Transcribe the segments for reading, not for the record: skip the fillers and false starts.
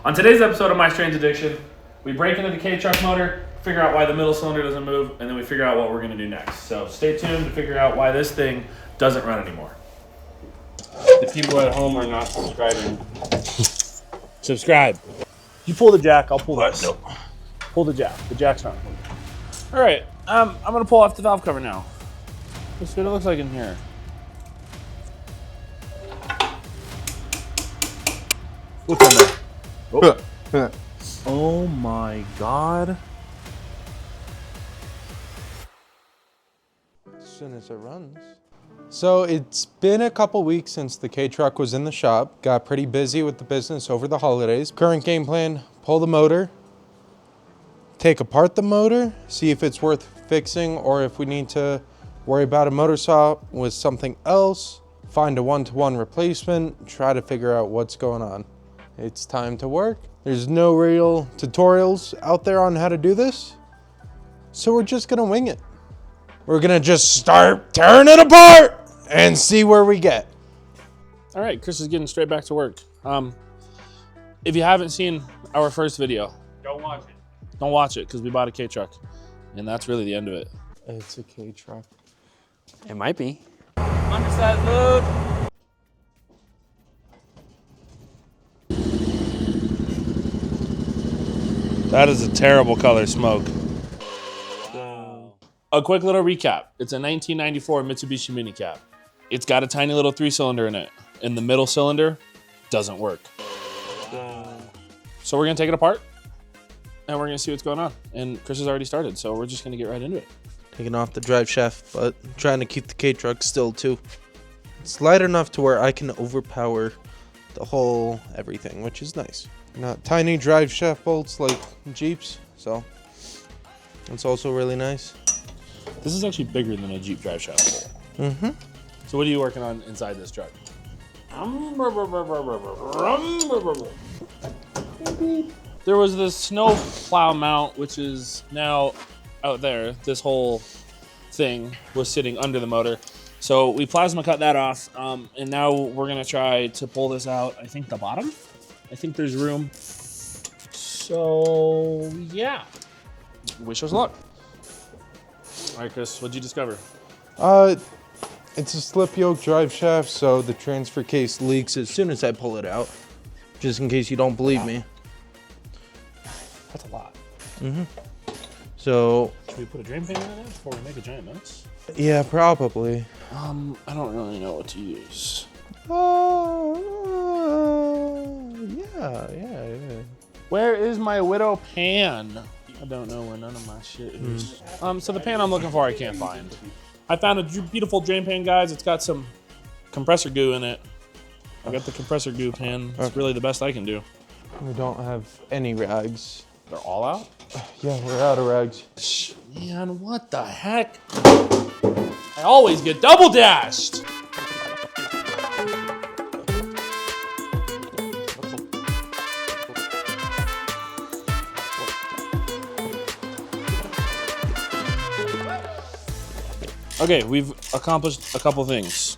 On today's episode of My Strange Addiction, we break into the K-Truck motor, figure out why the middle cylinder doesn't move, and then we figure out what we're going to do next. So stay tuned to figure out why this thing doesn't run anymore. The people at home are not subscribing. Subscribe. You pull the jack, I'll pull this. Nope. Pull the jack. The jack's not moving. All right, I'm going to pull off the valve cover now. Let's see what it looks like in here. What's in there? Oh. Oh my God. As soon as it runs. So it's been a couple weeks since the K-Truck was in the shop. Got pretty busy with the business over the holidays. Current game plan, pull the motor, take apart the motor, see if it's worth fixing or if we need to worry about a motor swap with something else, find a one-to-one replacement, try to figure out what's going on. It's time to work. There's no real tutorials out there on how to do this, so we're just gonna wing it. We're gonna just start tearing it apart and see where we get. All right, Chris is getting straight back to work. If you haven't seen our first video, Don't watch it. don't watch it because we bought a K-Truck, and that's really the end of it. It's a K-Truck. It might be. Undersized load. That is a terrible color smoke. A quick little recap. It's a 1994 Mitsubishi Minicab. It's got a tiny little 3-cylinder in it, and the middle cylinder doesn't work. So we're gonna take it apart, and we're gonna see what's going on. And Chris has already started, so we're just gonna get right into it. Taking off the drive shaft, but trying to keep the K-Truck still too. It's light enough to where I can overpower the whole everything, which is nice. Not tiny drive shaft bolts like Jeeps, so it's also really nice. This is actually bigger than a Jeep drive shaft. Mm-hmm. So what are you working on inside this truck? There was this snow plow mount, which is now out there. This whole thing was sitting under the motor. So we plasma cut that off, and now we're gonna try to pull this out. I think the bottom. I think there's room. So yeah, wish us luck. All right, Chris, what'd you discover? It's a slip yoke drive shaft, so the transfer case leaks as soon as I pull it out. Just in case you don't believe me. That's a lot. Mm-hmm. So Should we put a drain pan in it before we make a giant mess? yeah, probably. I don't really know what to use. Yeah. Where is my widow pan? I don't know where none of my shit is. So the pan I'm looking for, I can't find. I found a beautiful drain pan, guys. It's got some compressor goo in it. I got the compressor goo pan. It's really the best I can do. We don't have any rags. They're all out? Yeah, we're out of rags. Man, what the heck? I always get double dashed. Okay, we've accomplished a couple things.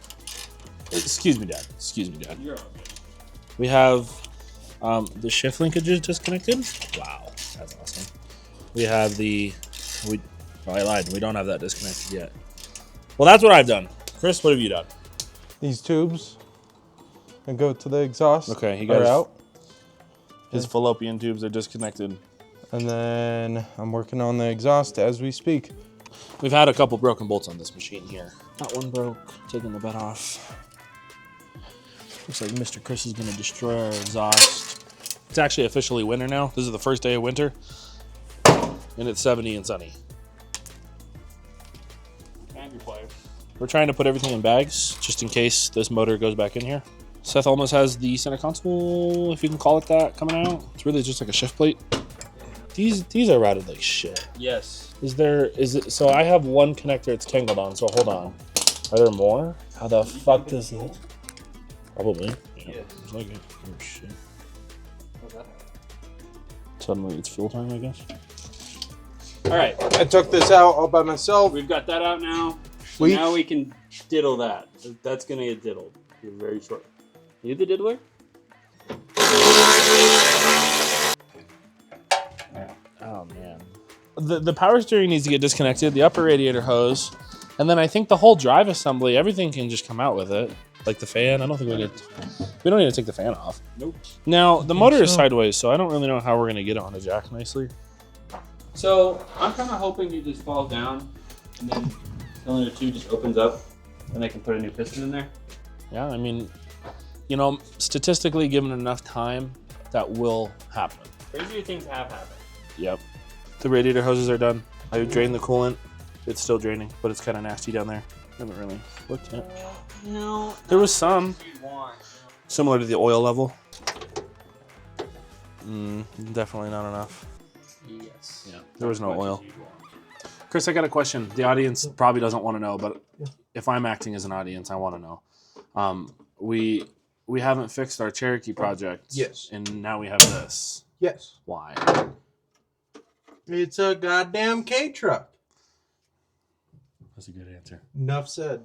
Excuse me, Dad. Excuse me, Dad. You're okay. We have the shift linkages disconnected. Wow, that's awesome. We have I lied. We don't have that disconnected yet. Well, that's what I've done. Chris, what have you done? These tubes and go to the exhaust. Okay, he got out. his fallopian tubes are disconnected. And then I'm working on the exhaust as we speak. We've had a couple broken bolts on this machine here. That one broke, taking the bed off. Looks like Mr. Chris is gonna destroy our exhaust. It's actually officially winter now. This is the first day of winter, and it's 70 and sunny. And your pliers. We're trying to put everything in bags, just in case this motor goes back in here. Seth almost has the center console, if you can call it that, coming out. It's really just like a shift plate. These are routed like shit. Yes. So I have one connector it's tangled on, so hold on. Are there more? How the fuck does it? Probably. Yeah. Yes. It's like it. Oh shit. Suddenly it's fuel time, I guess. All right. I took this out all by myself. We've got that out now. So Sweet. now we can diddle that. That's gonna get diddled. You're very short. You the diddler? the power steering needs to get disconnected, the upper radiator hose, and then I think the whole drive assembly, everything can just come out with it. Like the fan, I don't think we don't need to take the fan off. Nope. Now, the motor is sideways, so I don't really know how we're gonna get it on the jack nicely. So I'm kind of hoping it just falls down, and then the cylinder 2 just opens up, and they can put a new piston in there. Yeah, I mean, you know, statistically, given enough time, that will happen. Crazier things have happened. Yep. The radiator hoses are done. I drained the coolant. It's still draining, but it's kind of nasty down there. Haven't really looked yet. No. There was some. Similar to the oil level. Definitely not enough. Yes. Yeah, there was no oil. Chris, I got a question. The audience probably doesn't want to know, but if I'm acting as an audience, I want to know. We haven't fixed our Cherokee project. Yes. And now we have this. Yes. Why? It's a goddamn K-truck. That's a good answer. Enough said.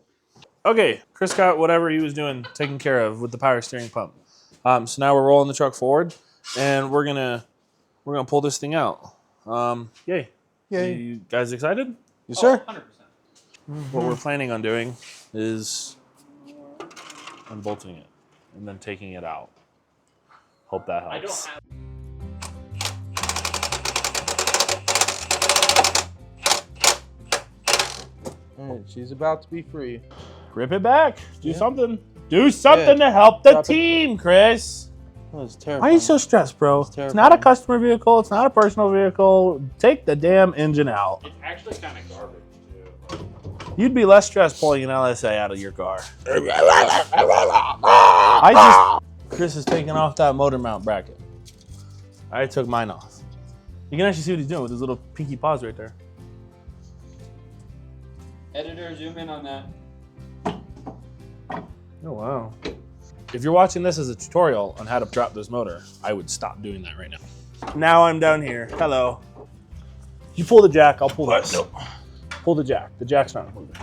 Okay, Chris got whatever he was doing taken care of with the power steering pump. So now we're rolling the truck forward, and we're gonna pull this thing out. Yay! Yay. You guys excited? Yes, sir. 100%. What we're planning on doing is unbolting it and then taking it out. Hope that helps. I don't have. All right, she's about to be free. Rip it back. Do Yeah. something. Do something to help the team, Chris. That was terrible. Why are you so stressed, bro? It's terrible. not a customer vehicle. It's not a personal vehicle. Take the damn engine out. It's actually kind of garbage too. You'd be less stressed pulling an LSA out of your car. Chris is taking off that motor mount bracket. I took mine off. You can actually see what he's doing with his little pinky paws right there. Editor, zoom in on that. Oh, wow. If you're watching this as a tutorial on how to drop this motor, I would stop doing that right now. Now I'm down here. Hello. You pull the jack, I'll pull this. Nope. Pull the jack. The jack's not moving.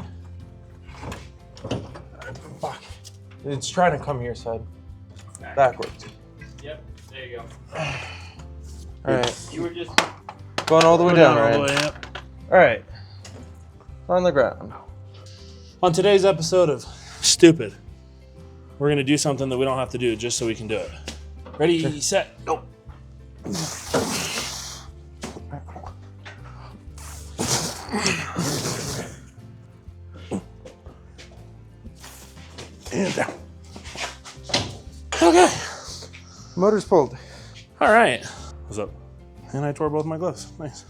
Fuck. It's trying to come here, side. Backwards. Yep, there you go. All right. You were just. Going all the way down, all right? the way up. All right. On the ground. On today's episode of Stupid, we're gonna do something that we don't have to do just so we can do it. Ready, set, go. And down. Okay. Motor's pulled. All right. What's up? And I tore both my gloves. Nice.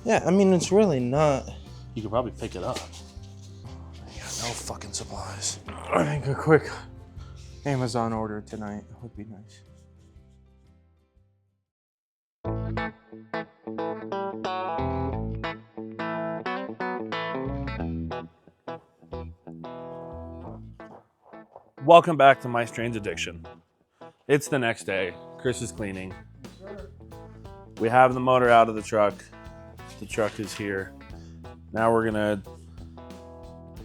Yeah, I mean, it's really not. You could probably pick it up. I got no fucking supplies. I think a quick Amazon order tonight would be nice. Welcome back to My Strange Addiction. It's the next day. Chris is cleaning. We have the motor out of the truck. The truck is here. Now we're gonna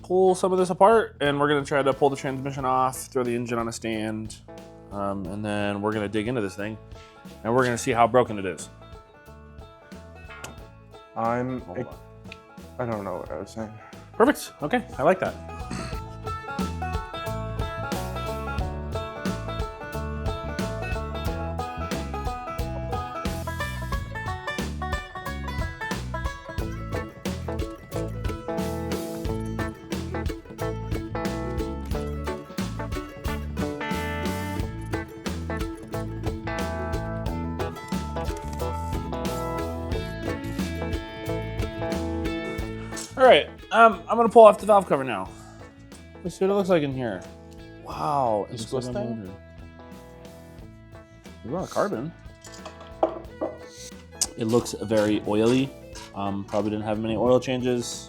pull some of this apart and we're gonna try to pull the transmission off, throw the engine on a stand, and then we're gonna dig into this thing and we're gonna see how broken it is. I don't know what I was saying. Perfect. Okay, I like that. All right, I'm gonna pull off the valve cover now. Let's see what it looks like in here. Wow, it's this thing? motor. There's a lot of carbon. It looks very oily. Probably didn't have many oil changes.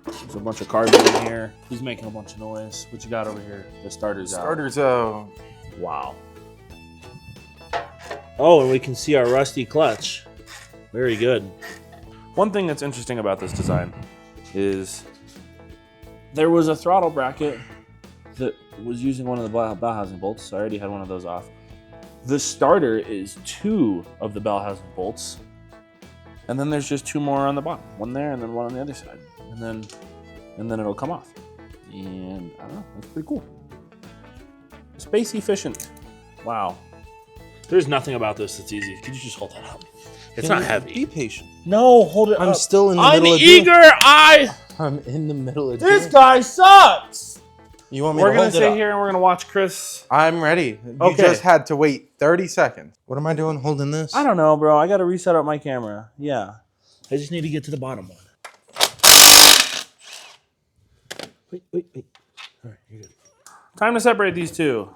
There's a bunch of carbon in here. He's making a bunch of noise. What you got over here? The starter's out. Starter's out. Wow. Oh, and we can see our rusty clutch. Very good. One thing that's interesting about this design is there was a throttle bracket that was using one of the bell housing bolts. I already had one of those off. The starter is 2 of the bell housing bolts, And then there's just 2 more on the bottom. One there and then one on the other side. And then it'll come off. And I don't know, that's pretty cool. Space efficient. Wow. There's nothing about this that's easy. Could you just hold that up? It's not heavy. Be patient. No, hold it up. I'm still in the middle of eager. I'm in the middle of This doing. guy sucks. You want me We're to gonna hold it sit up? here and we're gonna watch Chris. I'm ready. You Okay. just had to wait 30 seconds. What am I doing holding this? I don't know, bro. I gotta reset up my camera. Yeah. I just need to get to the bottom one. Wait. All right, you're good. Time to separate these two.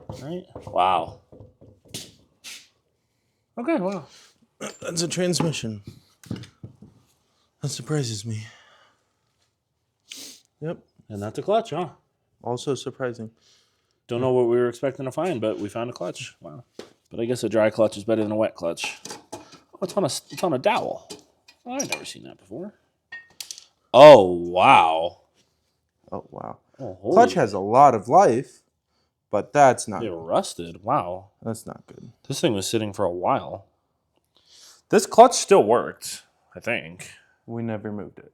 All right. Wow. Okay, wow. That's a transmission. That surprises me. Yep. And that's a clutch, huh? Also surprising. Don't know what we were expecting to find, but we found a clutch. Wow. But I guess a dry clutch is better than a wet clutch. Oh, it's on a dowel. Oh, I've never seen that before. Oh, wow. Oh, wow. Oh, holy. Clutch has a lot of life, but that's not It rusted. Wow. That's not good. This thing was sitting for a while. This clutch still worked, I think. We never moved it.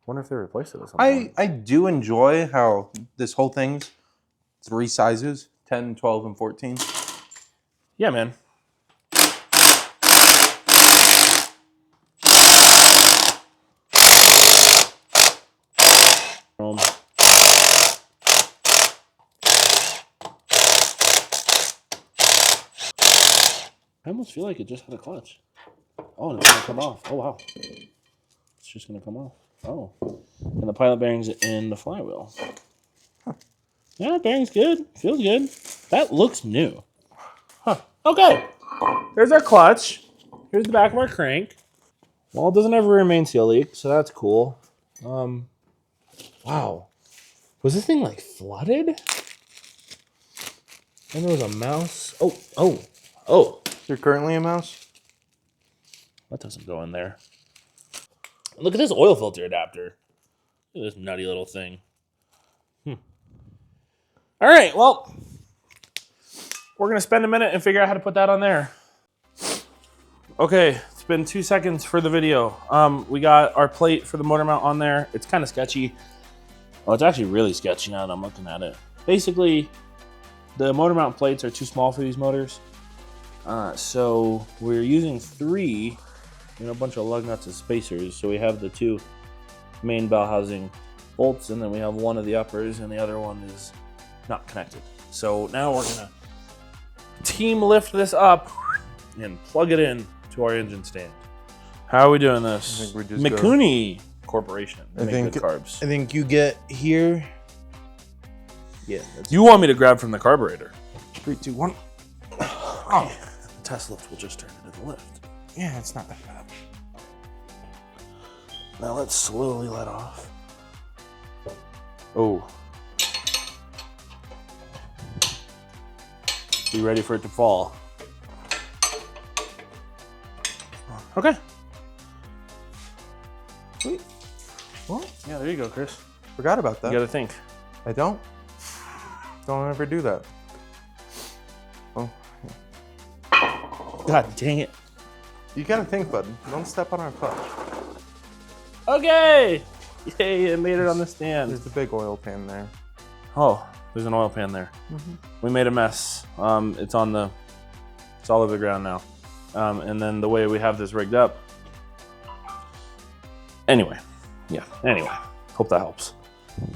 Wonder if they replaced it with something. I do enjoy how this whole thing's 3 sizes, 10, 12, and 14. Yeah, man. I almost feel like it just had a clutch. Oh, and it's gonna come off. Oh, wow. It's just gonna come off. Oh. And the pilot bearings in the flywheel. Huh. Yeah, bearing's good. Feels good. That looks new. Huh. Okay. There's our clutch. Here's the back of our crank. Well, it doesn't have a rear main seal leak, so that's cool. Wow. Was this thing like flooded? And there was a mouse. Oh. You're currently a mouse? That doesn't go in there. Look at this oil filter adapter. Look at this nutty little thing. All right, well, we're going to spend a minute and figure out how to put that on there. Okay, it's been 2 seconds for the video. We got our plate for the motor mount on there. It's kind of sketchy. Oh, it's actually really sketchy now that I'm looking at it. Basically, the motor mount plates are too small for these motors. So we're using 3 and a bunch of lug nuts and spacers. So we have the 2 main bell housing bolts, and then we have one of the uppers, and the other one is not connected. So now we're gonna team lift this up and plug it in to our engine stand. How are we doing this? I think we just Mikuni Corporation. They I make think good carbs. I think you get here. Yeah. That's You want me to grab from the carburetor? 3, 2, 1. Oh, the test lift will just turn into the lift. Yeah, it's not that bad. Now let's slowly let off. Oh. Be ready for it to fall. Okay. Wait. What? Yeah, there you go, Chris. Forgot about that. You gotta think. I don't. Don't ever do that. Oh. God dang it. You gotta think, bud. Don't step on our clutch. Okay! Yay, it made it on the stand. There's the big oil pan there. Oh, there's an oil pan there. We made a mess. It's all over the ground now. And then the way we have this rigged up. Anyway, hope that helps.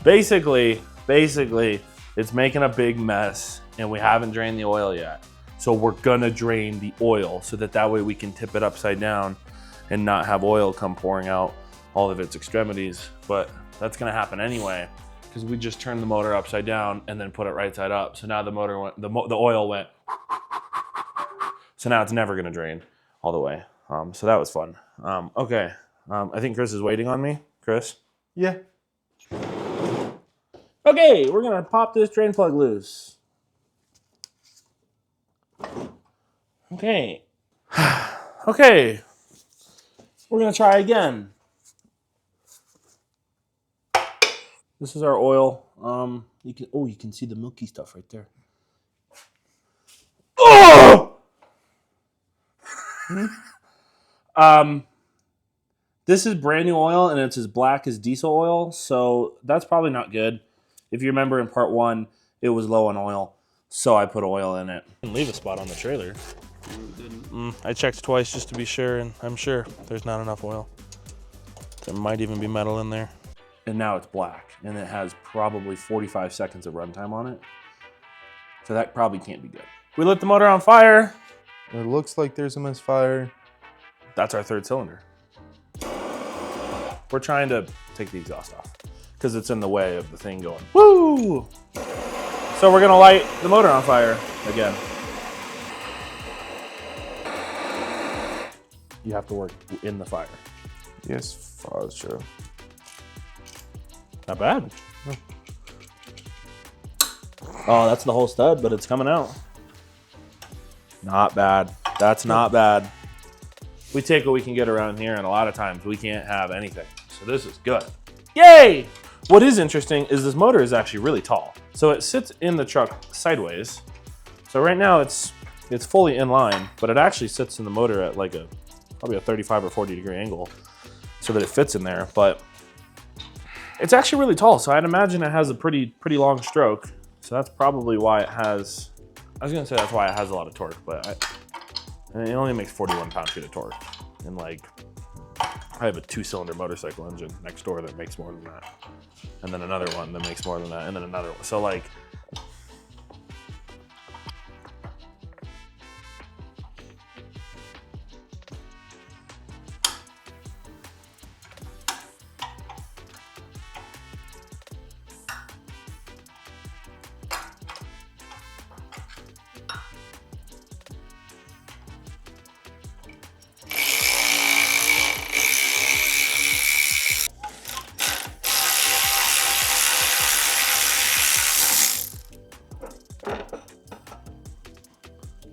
Basically, it's making a big mess and we haven't drained the oil yet. So we're gonna drain the oil so that way we can tip it upside down and not have oil come pouring out all of its extremities. But that's gonna happen anyway because we just turned the motor upside down and then put it right side up. So now the motor went, the oil went. So now it's never gonna drain all the way. So that was fun. Okay, I think Chris is waiting on me. Chris? Yeah. Okay, we're gonna pop this drain plug loose. Okay. Okay. We're gonna try again. This is our oil. You can see the milky stuff right there. Oh! This is brand new oil, and it's as black as diesel oil, so that's probably not good. If you remember in part 1, it was low on oil, so I put oil in it. Leave a spot on the trailer. I checked twice just to be sure, and I'm sure there's not enough oil. There might even be metal in there. And now it's black, and it has probably 45 seconds of runtime on it. So that probably can't be good. We lit the motor on fire. It looks like there's a misfire. That's our 3rd cylinder. We're trying to take the exhaust off because it's in the way of the thing going, woo! So we're gonna light the motor on fire again. You have to work in the fire. Yes, Father. Not bad. Oh, that's the whole stud, but it's coming out. Not bad. That's not bad. We take what we can get around here, and a lot of times we can't have anything. So this is good. Yay! What is interesting is this motor is actually really tall. So it sits in the truck sideways. So right now it's fully in line, but it actually sits in the motor at like probably a 35 or 40 degree angle so that it fits in there. But it's actually really tall, so I'd imagine it has a pretty long stroke. So that's probably why it has, I was gonna say that's why it has a lot of torque, but it only makes 41 pound-feet of torque. And like, I have a 2-cylinder motorcycle engine next door that makes more than that. And then another one that makes more than that, and then another one. So like,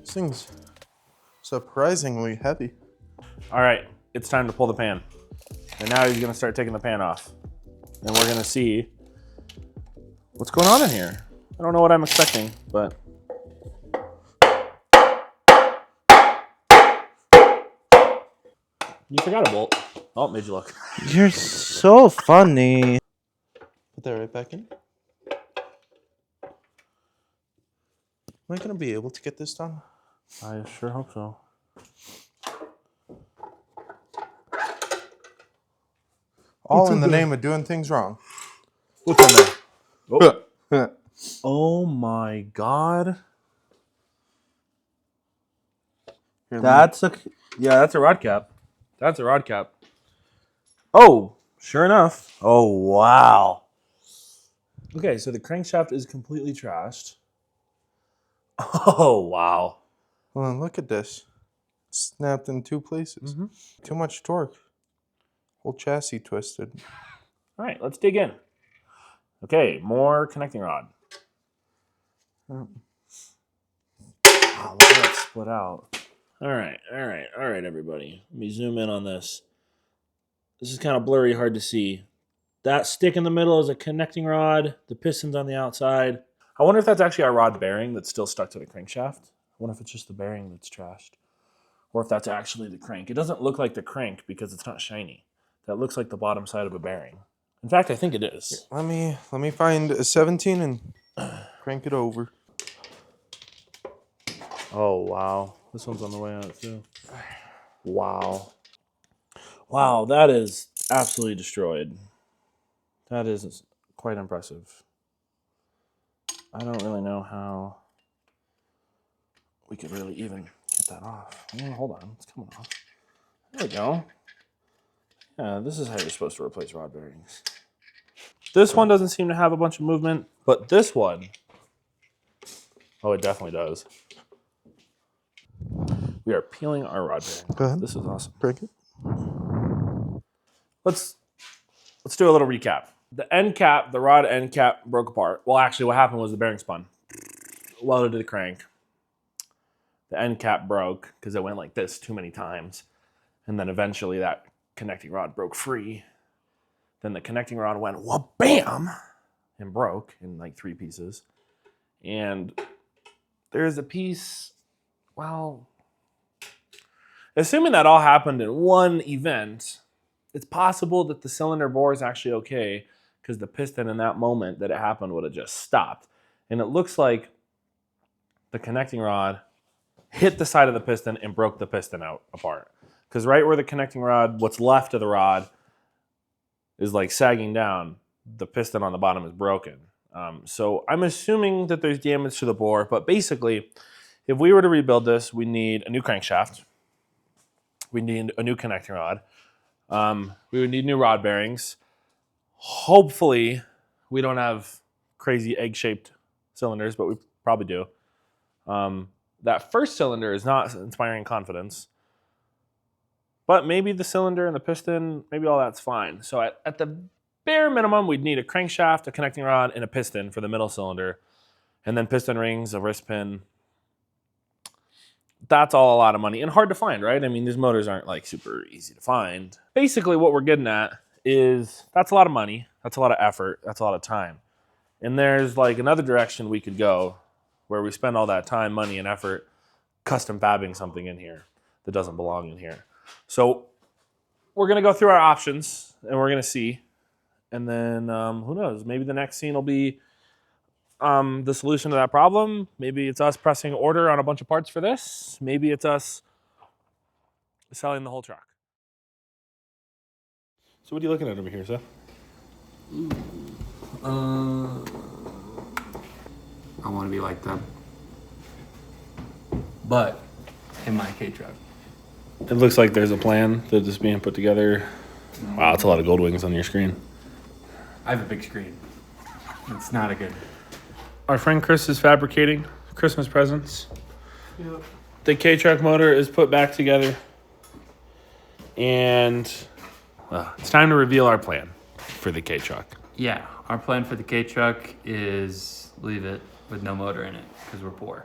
This thing's surprisingly heavy. all right, it's time to pull the pan. And now he's gonna start taking the pan off. And we're gonna see what's going on in here. I don't know what I'm expecting, but. You forgot a bolt. Oh, it made you look. You're so funny. Put that right back in. Am I gonna be able to get this done? I sure hope so. All in the name of doing things wrong. What's in there? Oh. Oh my God. That's a rod cap. That's a rod cap. Oh, sure enough. Oh, wow. Okay, so the crankshaft is completely trashed. Oh, wow. Well, then look at this. It's snapped in 2 places. Mm-hmm. Too much torque. Whole chassis twisted. All right, let's dig in. Okay, more connecting rod. Wow, look at that split out. All right, everybody. Let me zoom in on this. This is kind of blurry, hard to see. That stick in the middle is a connecting rod. The piston's on the outside. I wonder if that's actually our rod bearing that's still stuck to the crankshaft. I wonder if it's just the bearing that's trashed. Or if that's actually the crank. It doesn't look like the crank because it's not shiny. That looks like the bottom side of a bearing. In fact, I think it is. Let me find a 17 and crank it over. Oh, wow. This one's on the way out, too. Wow. Wow, that is absolutely destroyed. That is quite impressive. I don't really know how we could really even get that off. Oh, hold on, it's coming off. There we go. Yeah, this is how you're supposed to replace rod bearings. This one doesn't seem to have a bunch of movement, but this one, oh, it definitely does. We are peeling our rod bearing. Go ahead. This is awesome. Break it. Let's do a little recap. The end cap, the rod end cap broke apart. Well, actually what happened was the bearing spun. Welded to the crank. The end cap broke because it went like this too many times. And then eventually that connecting rod broke free. Then the connecting rod went wha-bam and broke in like 3 pieces. And there's a piece Well, assuming that all happened in one event, it's possible that the cylinder bore is actually okay because the piston in that moment that it happened would have just stopped. And it looks like the connecting rod hit the side of the piston and broke the piston apart. Because right where the connecting rod, what's left of the rod, is like sagging down, the piston on the bottom is broken. So I'm assuming that there's damage to the bore, but basically, if we were to rebuild this, we need a new crankshaft. We need a new connecting rod. We would need new rod bearings. Hopefully, we don't have crazy egg-shaped cylinders, but we probably do. That first cylinder is not inspiring confidence. But maybe the cylinder and the piston, maybe all that's fine. So at the bare minimum, we'd need a crankshaft, a connecting rod, and a piston for the middle cylinder. And then piston rings, a wrist pin. That's all a lot of money and hard to find, right? I mean, these motors aren't like super easy to find. Basically, what we're getting at is that's a lot of money. That's a lot of effort. That's a lot of time. And there's like another direction we could go where we spend all that time, money, and effort custom fabbing something in here that doesn't belong in here. So we're going to go through our options and we're going to see. And then who knows, maybe the next scene will be the solution to that problem. Maybe it's us pressing order on a bunch of parts for this. Maybe it's us selling the whole truck. So what are you looking at over here, Seth? I want to be like them. But in my K-Truck. It looks like there's a plan that is being put together. Wow, that's a lot of gold wings on your screen. I have a big screen. It's not a good... Our friend Chris is fabricating Christmas presents. Yep. The K-Truck motor is put back together. And it's time to reveal our plan for the K-Truck. Yeah, our plan for the K-Truck is leave it with no motor in it because we're poor.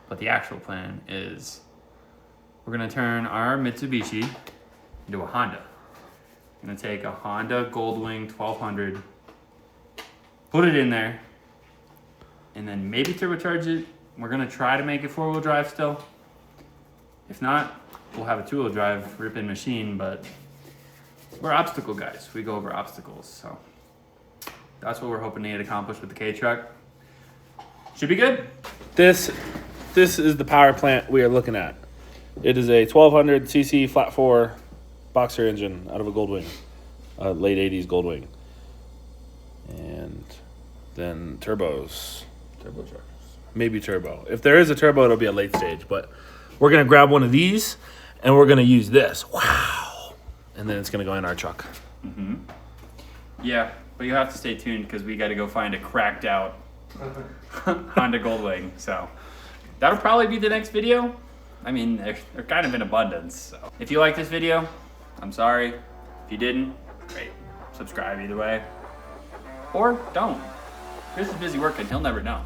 But the actual plan is we're going to turn our Mitsubishi into a Honda. We're going to take a Honda Goldwing 1200, put it in there, and then maybe turbocharge it. We're going to try to make it four-wheel drive still. If not, we'll have a two-wheel drive rip-in machine, but we're obstacle guys. We go over obstacles, so that's what we're hoping to get accomplished with the K-Truck. Should be good. This is the power plant we are looking at. It is a 1200cc flat 4 boxer engine out of a Goldwing, late 80s Goldwing. And then turbos. Turbochargers. Maybe turbo. If there is a turbo, it'll be a late stage, but we're going to grab one of these and we're going to use this. Wow. And then it's going to go in our truck. Mm-hmm. Yeah, but you have to stay tuned because we got to go find a cracked out Honda Goldwing. So that'll probably be the next video. I mean, they're kind of in abundance. So if you like this video, I'm sorry. If you didn't, great. Subscribe either way. Or don't. Chris is busy working. He'll never know.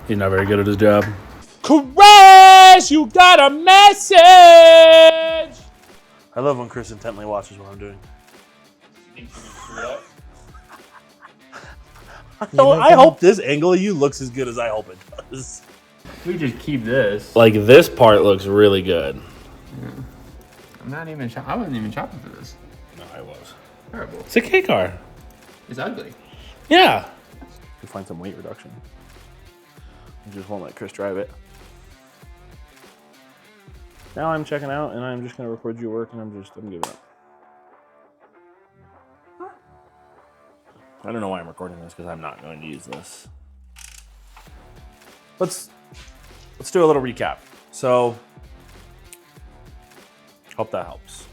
He's not very good at his job. Chris, you got a message! I love when Chris intently watches what I'm doing. You think you're gonna screw it up? I hope this angle of you looks as good as I hope it does. We just keep this. Like, this part looks really good. Yeah. I wasn't even shopping for this. No, I was. Terrible. It's a K car. It's ugly. Yeah. You find some weight reduction. I just won't let Chris drive it. Now I'm checking out and I'm just gonna record your work and I'm giving up. I don't know why I'm recording this because I'm not going to use this. Let's do a little recap. So, hope that helps.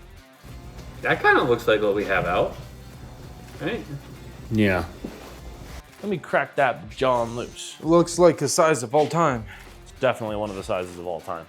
That kind of looks like what we have out, right? Yeah. Let me crack that John loose. Looks like the size of all time. It's definitely one of the sizes of all time.